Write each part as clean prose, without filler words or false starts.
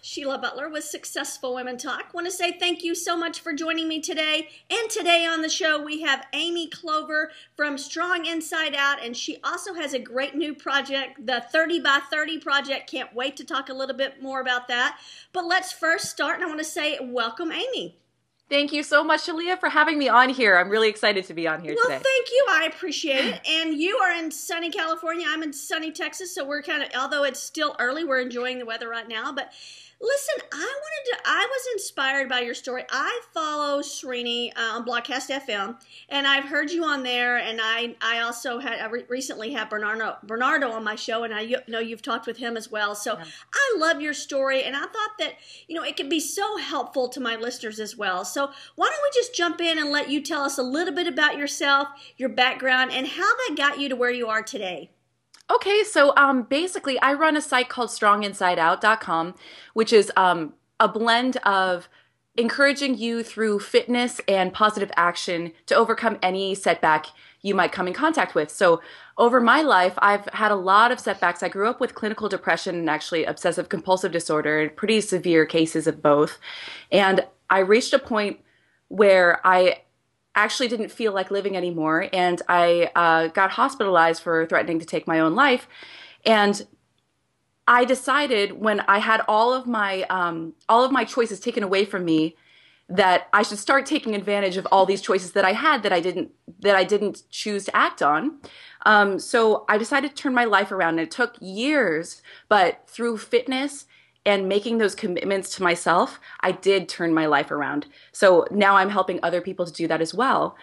Sheila Butler with Successful Women Talk. I want to say thank you so much for joining me today. And today on the show, we have Amy Clover from Strong Inside Out, and she also has a great new project, the 30 by 30 project. Can't wait to talk a little bit more about that. But let's first start, and I want to say welcome, Amy. Thank you so much, Shalia, for having me on here. I'm really excited to be on here today. Well, thank you. I appreciate it. And you are in sunny California. I'm in sunny Texas. So we're kind of, although it's still early, we're enjoying the weather right now. But listen, I was inspired by your story. I follow Srini on Broadcast FM, and I've heard you on there. And I also recently had Bernardo on my show, and I know you've talked with him as well. So yeah. I love your story, and I thought that, it could be so helpful to my listeners as well. So why don't we just jump in and let you tell us a little bit about yourself, your background, and how that got you to where you are today. Okay, so basically I run a site called stronginsideout.com, which is a blend of encouraging you through fitness and positive action to overcome any setback you might come in contact with. So over my life, I've had a lot of setbacks. I grew up with clinical depression and actually obsessive compulsive disorder, and pretty severe cases of both. And I reached a point where I actually didn't feel like living anymore, and I got hospitalized for threatening to take my own life. And I decided, when I had all of my choices taken away from me, that I should start taking advantage of all these choices that I had that I didn't choose to act on. So I decided to turn my life around, and it took years, but through fitness and making those commitments to myself, I did turn my life around. So now I'm helping other people to do that as well.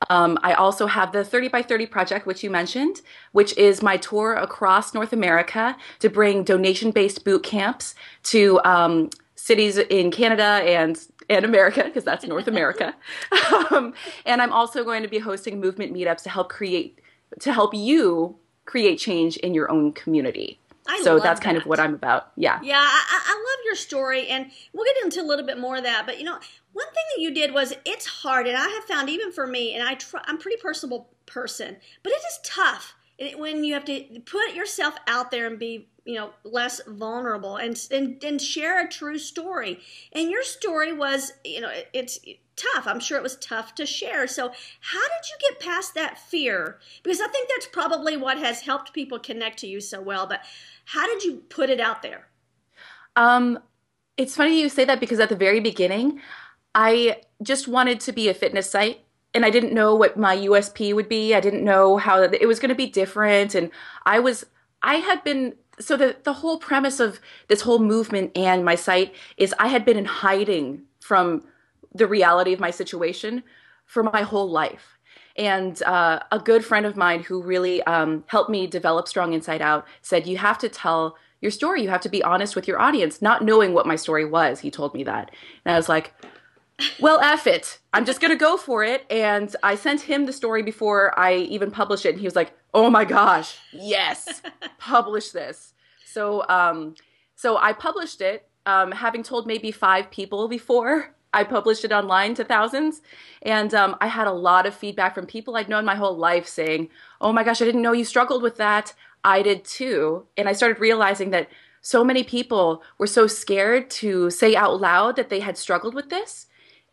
I also have the 30 by 30 project, which you mentioned, which is my tour across North America to bring donation-based boot camps to cities in Canada and America, because that's North America. And I'm also going to be hosting movement meetups to help you create change in your own community. So that's kind of what I'm about. Yeah. Yeah, I love your story, and we'll get into a little bit more of that. But, one thing that you did was, it's hard, and I have found, even for me, and I'm a pretty personable person, but it is tough when you have to put yourself out there and be, less vulnerable and share a true story. And your story was, it's tough. I'm sure it was tough to share. So how did you get past that fear? Because I think that's probably what has helped people connect to you so well. But how did you put it out there? It's funny you say that, because at the very beginning, I just wanted to be a fitness site, and I didn't know what my USP would be. I didn't know how it was going to be different. And so the whole premise of this whole movement and my site is I had been in hiding from the reality of my situation for my whole life. And a good friend of mine who really helped me develop Strong Inside Out said, you have to tell your story. You have to be honest with your audience. Not knowing what my story was, he told me that. And I was like, well, F it. I'm just going to go for it. And I sent him the story before I even published it. And he was like, oh my gosh, yes, publish this. So I published it, having told maybe 5 people before I published it online to thousands. And I had a lot of feedback from people I'd known my whole life saying, oh my gosh, I didn't know you struggled with that. I did too. And I started realizing that so many people were so scared to say out loud that they had struggled with this.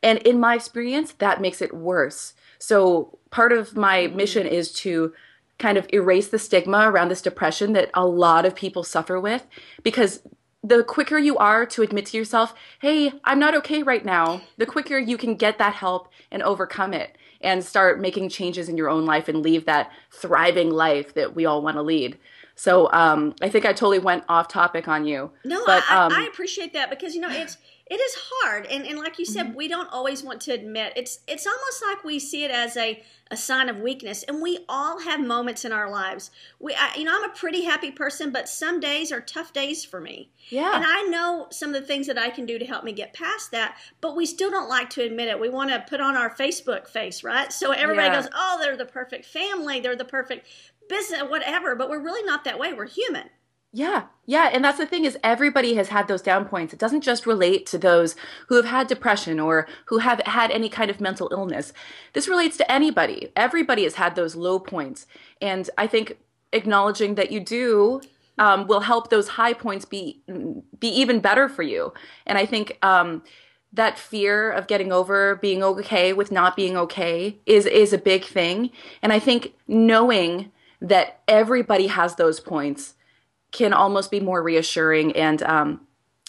And in my experience, that makes it worse. So part of my mission is to kind of erase the stigma around this depression that a lot of people suffer with, because the quicker you are to admit to yourself, hey, I'm not okay right now, the quicker you can get that help and overcome it and start making changes in your own life and leave that thriving life that we all want to lead. So I think I totally went off topic on you. No, but I appreciate that, because, it is hard. And like you said, we don't always want to admit. It's almost like we see it as a sign of weakness. And we all have moments in our lives. I'm a pretty happy person, but some days are tough days for me. Yeah. And I know some of the things that I can do to help me get past that, but we still don't like to admit it. We want to put on our Facebook face, right? So everybody goes, oh, they're the perfect family, they're the perfect business, whatever. But we're really not that way. We're human. Yeah. And that's the thing, is everybody has had those down points. It doesn't just relate to those who have had depression or who have had any kind of mental illness. This relates to anybody. Everybody has had those low points. And I think acknowledging that you do will help those high points be even better for you. And I think that fear of getting over being okay with not being okay is a big thing. And I think knowing that everybody has those points can almost be more reassuring and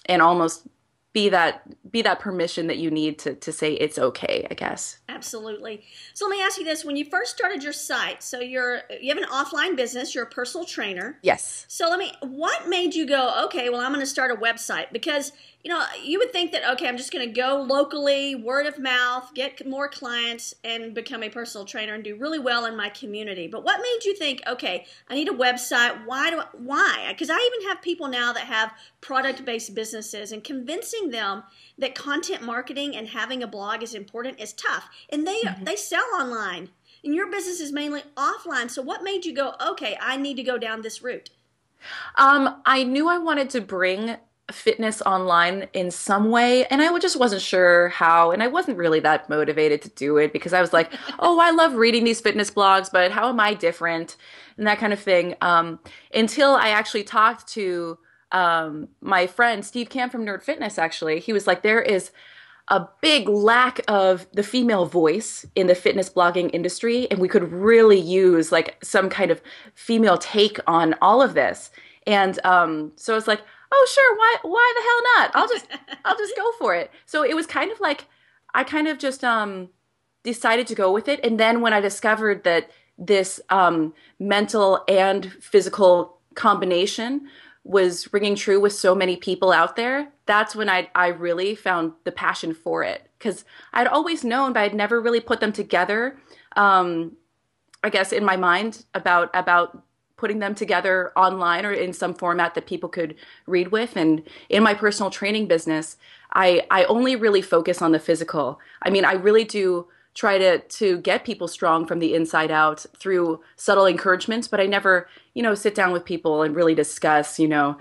almost be that permission that you need to say it's okay, I guess. Absolutely. So let me ask you this. When you first started your site, so you have an offline business, you're a personal trainer. Yes. So what made you go, okay, well, I'm going to start a website? Because, you would think that, okay, I'm just going to go locally, word of mouth, get more clients and become a personal trainer and do really well in my community. But what made you think, okay, I need a website? Why? Because I even have people now that have product-based businesses, and convincing them that content marketing and having a blog is important is tough. And they sell online. And your business is mainly offline. So what made you go, okay, I need to go down this route? I knew I wanted to bring fitness online in some way, and I just wasn't sure how, and I wasn't really that motivated to do it because I was like, oh, I love reading these fitness blogs, but how am I different? And that kind of thing. Until I actually talked to my friend Steve Kamb from Nerd Fitness. Actually, he was like, there is a big lack of the female voice in the fitness blogging industry, and we could really use like some kind of female take on all of this. And so I was like, oh sure, why the hell not? I'll just go for it. So it was kind of like I kind of just decided to go with it. And then when I discovered that this mental and physical combination was ringing true with so many people out there, that's when I really found the passion for it. Because I'd always known, but I'd never really put them together, I guess, in my mind about putting them together online or in some format that people could read with. And in my personal training business, I only really focus on the physical. I mean, I really do try to get people strong from the inside out through subtle encouragements, but I never, sit down with people and really discuss, further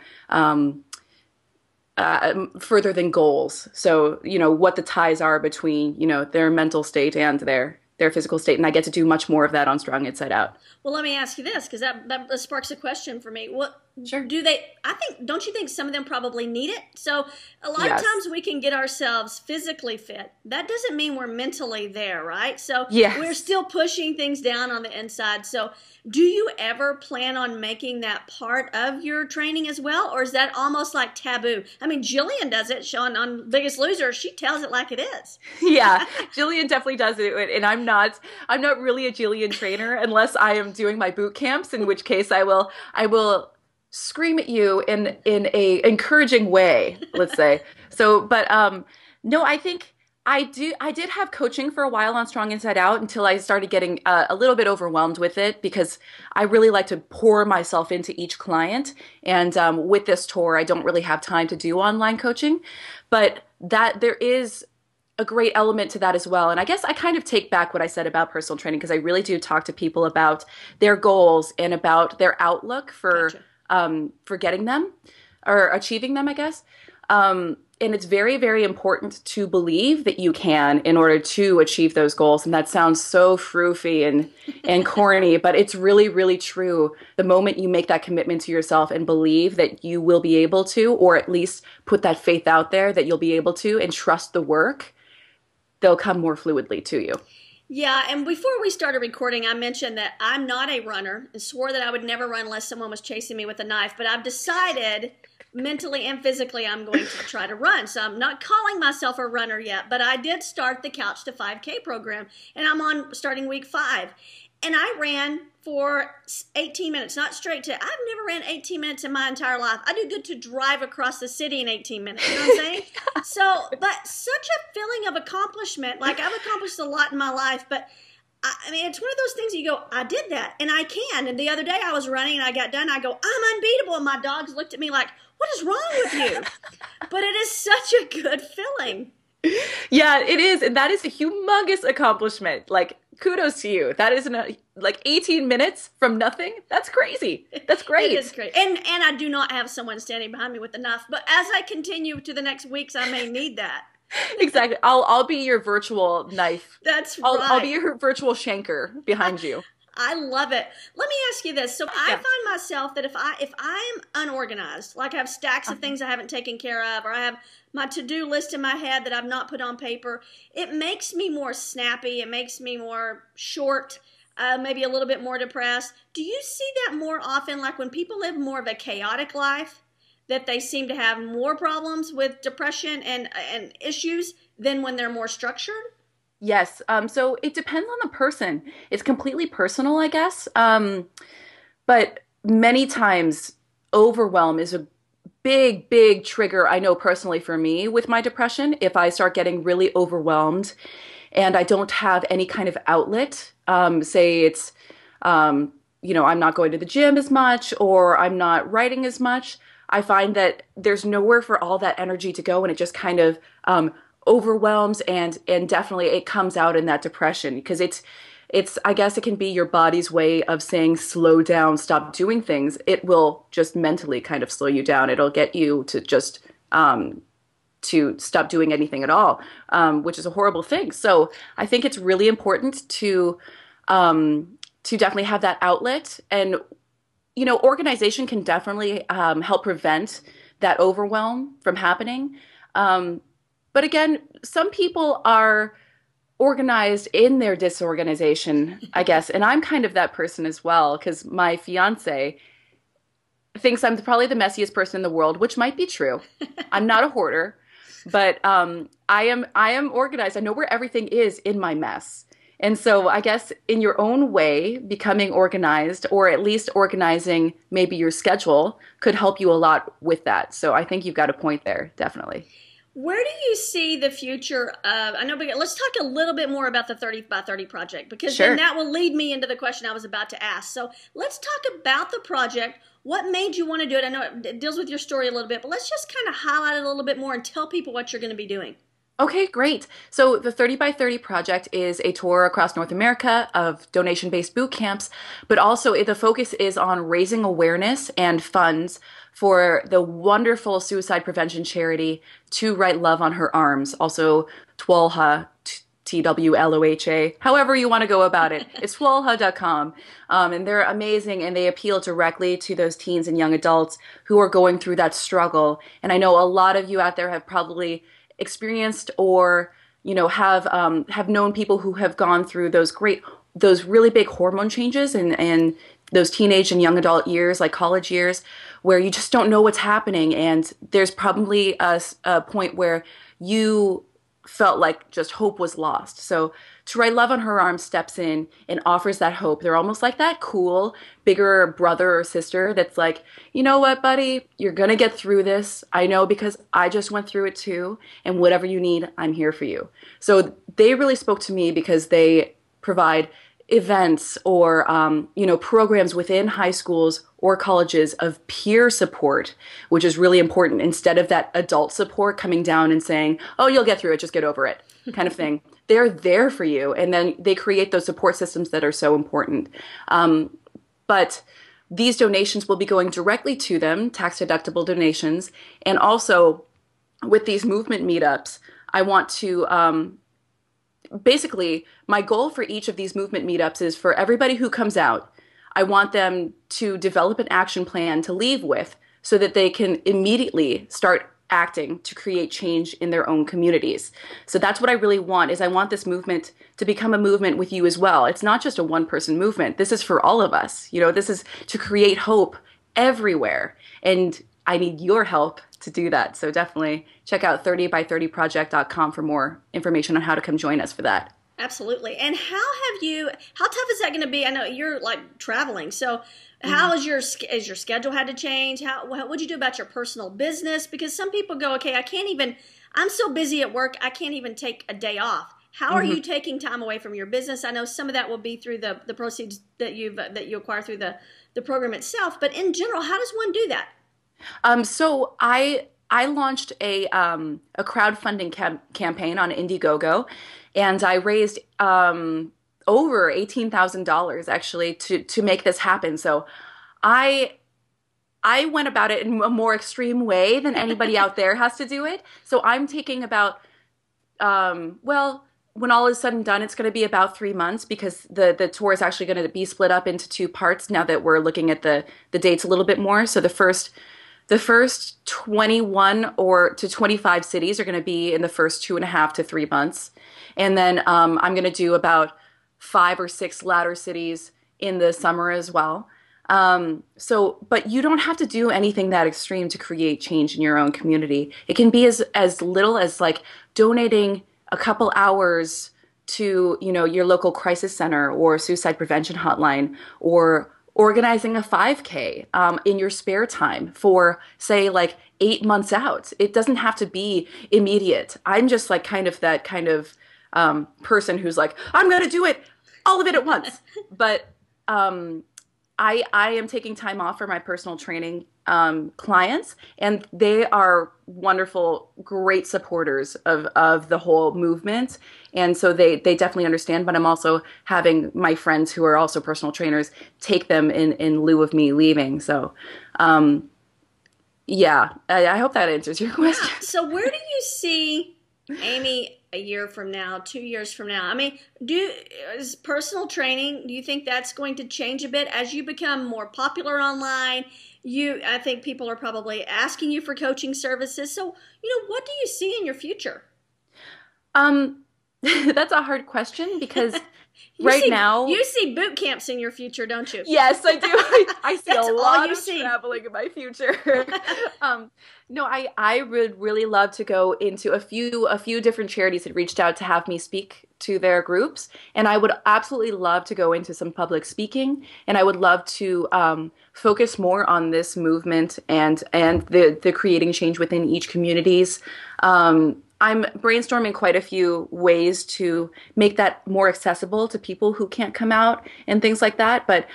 than goals. So, what the ties are between, their mental state and their physical state. And I get to do much more of that on Strong Inside Out. Well, let me ask you this, because that sparks a question for me. What Sure. don't you think some of them probably need it? So a lot of times we can get ourselves physically fit. That doesn't mean we're mentally there, right? So we're still pushing things down on the inside. So do you ever plan on making that part of your training as well? Or is that almost like taboo? I mean, Jillian does it on Biggest Loser. She tells it like it is. Yeah, Jillian definitely does it. And I'm not really a Jillian trainer unless I am doing my boot camps, in which case I will scream at you in a encouraging way, let's say. So, but no, I think I did have coaching for a while on Strong Inside Out until I started getting a little bit overwhelmed with it, because I really like to pour myself into each client. And with this tour, I don't really have time to do online coaching, but that there is a great element to that as well. And I guess I kind of take back what I said about personal training, because I really do talk to people about their goals and about their outlook for getting them or achieving them, I guess. And it's very, very important to believe that you can in order to achieve those goals. And that sounds so froofy and corny, but it's really, really true. The moment you make that commitment to yourself and believe that you will be able to, or at least put that faith out there that you'll be able to, and trust the work, they'll come more fluidly to you. Yeah, and before we started recording, I mentioned that I'm not a runner and swore that I would never run unless someone was chasing me with a knife. But I've decided mentally and physically I'm going to try to run. So I'm not calling myself a runner yet, but I did start the Couch to 5K program, and I'm on starting week 5. And I ran for 18 minutes, not straight to, I've never ran 18 minutes in my entire life. I do good to drive across the city in 18 minutes, you know what I'm saying? So, but such a feeling of accomplishment. Like, I've accomplished a lot in my life, but I mean, it's one of those things you go, I did that, and I can. And the other day I was running and I got done, I go, I'm unbeatable. And my dogs looked at me like, what is wrong with you? But it is such a good feeling. Yeah, it is. And that is a humongous accomplishment. Like, kudos to you. That is like 18 minutes from nothing. That's crazy. That's great. It is great. And I do not have someone standing behind me with a knife. But as I continue to the next weeks, I may need that. Exactly. I'll be your virtual knife. That's right. I'll be your virtual shanker behind you. I love it. Let me ask you this. So I Yeah. find myself that if I'm unorganized, like I have stacks of things I haven't taken care of, or I have my to-do list in my head that I've not put on paper, it makes me more snappy. It makes me more short, maybe a little bit more depressed. Do you see that more often, like when people live more of a chaotic life, that they seem to have more problems with depression and issues than when they're more structured? Yes. So it depends on the person. It's completely personal, I guess. But many times, overwhelm is a big, big trigger, I know personally for me with my depression. If I start getting really overwhelmed and I don't have any kind of outlet, say it's, I'm not going to the gym as much or I'm not writing as much, I find that there's nowhere for all that energy to go and it just kind of overwhelms and definitely it comes out in that depression because it's I guess it can be your body's way of saying slow down, stop doing things. It will just mentally kind of slow you down. It'll get you to just to stop doing anything at all, which is a horrible thing. So I think it's really important to definitely have that outlet. And organization can definitely help prevent that overwhelm from happening. But again, some people are organized in their disorganization, I guess. And I'm kind of that person as well, because my fiance thinks I'm probably the messiest person in the world, which might be true. I'm not a hoarder, but I am organized. I know where everything is in my mess. And so I guess in your own way, becoming organized or at least organizing maybe your schedule could help you a lot with that. So I think you've got a point there, definitely. Where do you see the future of, I know, but let's talk a little bit more about the 30 by 30 project, because Sure. then that will lead me into the question I was about to ask. So let's talk about the project. What made you want to do it? I know it deals with your story a little bit, but let's just kind of highlight it a little bit more and tell people what you're going to be doing. Okay, great. So the 30 by 30 project is a tour across North America of donation-based boot camps, but also the focus is on raising awareness and funds for the wonderful suicide prevention charity To Write Love on Her Arms, also TWOLHA, TWLOHA, however you want to go about it. It's twolha.com. And they're amazing and they appeal directly to those teens and young adults who are going through that struggle. And I know a lot of you out there have probably experienced or have known people who have gone through those really big hormone changes and those teenage and young adult years, like college years, where you just don't know what's happening. And there's probably a point where you felt like just hope was lost. So To Write Love on Her Arm steps in and offers that hope. They're almost like that cool, bigger brother or sister that's like, you know what, buddy, you're going to get through this. I know because I just went through it too. And whatever you need, I'm here for you. So they really spoke to me because they provide events or programs within high schools or colleges of peer support, which is really important instead of that adult support coming down and saying, oh, you'll get through it, just get over it kind of thing. They're there for you. And then they create those support systems that are so important. But these donations will be going directly to them, tax-deductible donations. And also with these movement meetups, I want to basically, my goal for each of these movement meetups is for everybody who comes out, I want them to develop an action plan to leave with so that they can immediately start acting to create change in their own communities. So that's what I really want, is I want this movement to become a movement with you as well. It's not just a one-person movement. This is for all of us. This is to create hope everywhere. And I need your help to do that. So definitely check out 30by30project.com for more information on how to come join us for that. Absolutely. And how tough is that going to be? I know you're like traveling. So how is your schedule had to change? What'd you do about your personal business? Because some people go, okay, I'm so busy at work, I can't even take a day off. How are you taking time away from your business? I know some of that will be through the proceeds that you acquire through the program itself. But in general, how does one do that? So I launched a crowdfunding campaign on Indiegogo, and I raised over $18,000 actually to make this happen. So I went about it in a more extreme way than anybody out there has to do it. So I'm taking about when all is said and done, it's going to be about 3 months because the tour is actually going to be split up into two parts now that we're looking at the dates a little bit more. So the first 21 or to 25 cities are going to be in the first 2.5 to 3 months. And then I'm going to do about 5 or 6 latter cities in the summer as well. But you don't have to do anything that extreme to create change in your own community. It can be as little as like donating a couple hours to, your local crisis center or suicide prevention hotline, or organizing a 5K in your spare time for, say, like 8 months out. It doesn't have to be immediate. I'm just like kind of that kind of person who's like, I'm going to do it, all of it at once. But I am taking time off for my personal training clients, and they are wonderful, great supporters of the whole movement. And so they definitely understand, but I'm also having my friends who are also personal trainers take them in lieu of me leaving. So, yeah, I hope that answers your question. Yeah. So where do you see Amy a year from now, 2 years from now? I mean, is personal training, do you think that's going to change a bit as you become more popular online? I think people are probably asking you for coaching services. So, what do you see in your future? That's a hard question because now you see boot camps in your future, don't you? Yes, I do. I see a lot of see. traveling in my future. No, I would really love to go into a few different charities that reached out to have me speak to their groups, and I would absolutely love to go into some public speaking, and I would love to focus more on this movement and the creating change within each communities. I'm brainstorming quite a few ways to make that more accessible to people who can't come out and things like that. But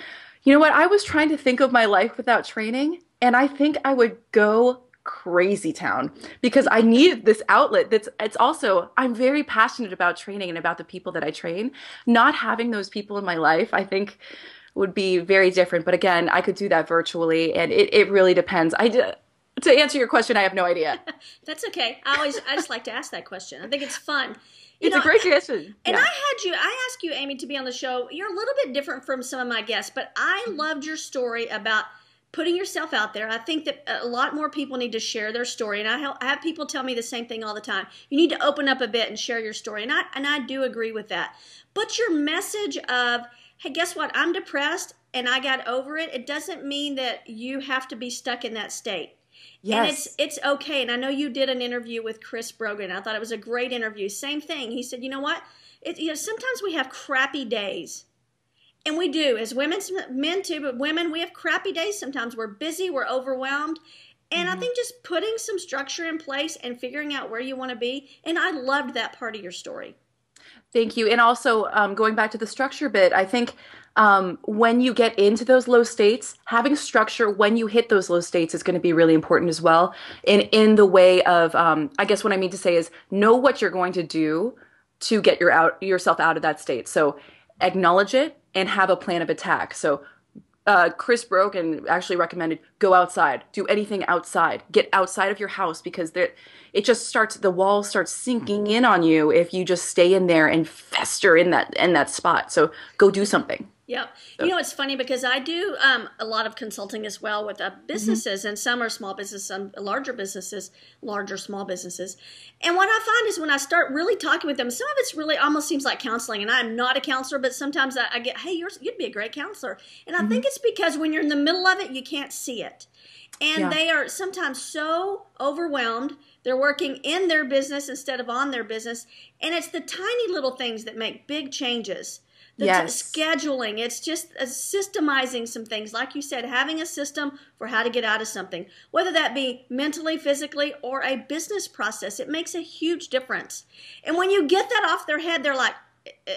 you know what? I was trying to think of my life without training, and I think I would go crazy town because I need this outlet. It's also, I'm very passionate about training and about the people that I train. Not having those people in my life, I think, would be very different. But again, I could do that virtually, and it really depends. To answer your question, I have no idea. That's okay. I just like to ask that question. I think it's fun. It's a great question. And I asked you, Amy, to be on the show. You're a little bit different from some of my guests, but I loved your story about putting yourself out there. I think that a lot more people need to share their story, and I have people tell me the same thing all the time. You need to open up a bit and share your story, and I do agree with that. But your message of, hey, guess what? I'm depressed and I got over it. It doesn't mean that you have to be stuck in that state. Yes. And it's okay. And I know you did an interview with Chris Brogan. I thought it was a great interview. Same thing. He said, you know what? Sometimes we have crappy days. And we do. As women, men too, but women, we have crappy days sometimes. We're busy. We're overwhelmed. And I think just putting some structure in place and figuring out where you want to be. And I loved that part of your story. Thank you. And also going back to the structure bit, I think when you get into those low states, having structure when you hit those low states is going to be really important as well. In the way of, I guess what I mean to say is know what you're going to do to get yourself out of that state. So acknowledge it and have a plan of attack. So Chris Brogan actually recommended go outside, do anything outside, get outside of your house because the wall starts sinking in on you if you just stay in there and fester in that spot. So go do something. Yeah. So. It's funny because I do a lot of consulting as well with businesses, and some are small businesses, some larger small businesses. And what I find is when I start really talking with them, some of it's really almost seems like counseling. And I'm not a counselor, but sometimes I get, hey, you'd be a great counselor. And I think it's because when you're in the middle of it, you can't see it. And they are sometimes so overwhelmed. They're working in their business instead of on their business. And it's the tiny little things that make big changes. Scheduling. It's just systemizing some things. Like you said, having a system for how to get out of something, whether that be mentally, physically, or a business process. It makes a huge difference. And when you get that off their head, they're like,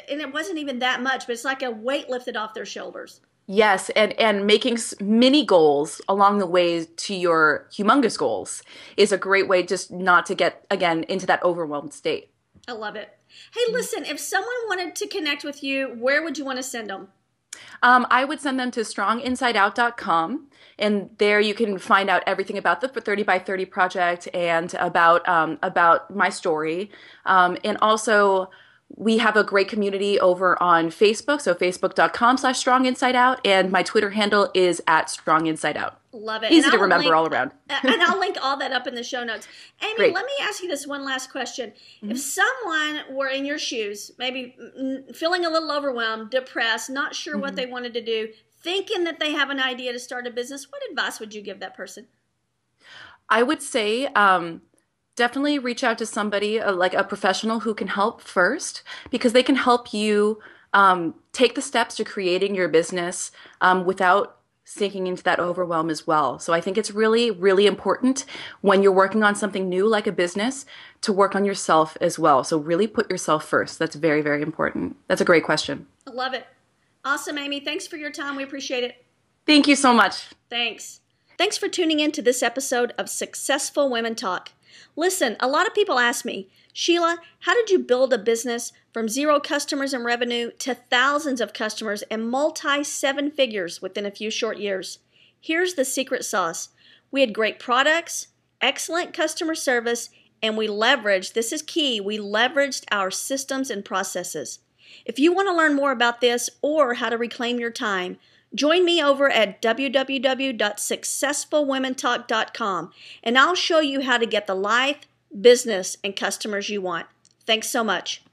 and it wasn't even that much, but it's like a weight lifted off their shoulders. Yes, and making mini goals along the way to your humongous goals is a great way just not to get, again, into that overwhelmed state. I love it. Hey, listen, if someone wanted to connect with you, where would you want to send them? I would send them to stronginsideout.com, and there you can find out everything about the 30 by 30 project and about my story. And also We have a great community over on Facebook, so facebook.com/stronginsideout, and my Twitter handle is @stronginsideout. Love it. Easy to remember all around. And I'll link all that up in the show notes. Amy, Great. let me ask you this one last question. If someone were in your shoes, maybe feeling a little overwhelmed, depressed, not sure what they wanted to do, thinking that they have an idea to start a business, what advice would you give that person? I would say definitely reach out to somebody like a professional who can help first, because they can help you take the steps to creating your business without sinking into that overwhelm as well. So I think it's really, really important when you're working on something new like a business to work on yourself as well. So really put yourself first. That's very, very important. That's a great question. I love it. Awesome, Amy. Thanks for your time. We appreciate it. Thank you so much. Thanks. Thanks for tuning in to this episode of Successful Women Talk. Listen, a lot of people ask me, Sheila, how did you build a business from 0 customers in revenue to thousands of customers and multi-7 figures within a few short years? Here's the secret sauce. We had great products, excellent customer service, and we leveraged, this is key, we leveraged our systems and processes. If you want to learn more about this or how to reclaim your time, join me over at www.successfulwomentalk.com, and I'll show you how to get the life, business, and customers you want. Thanks so much.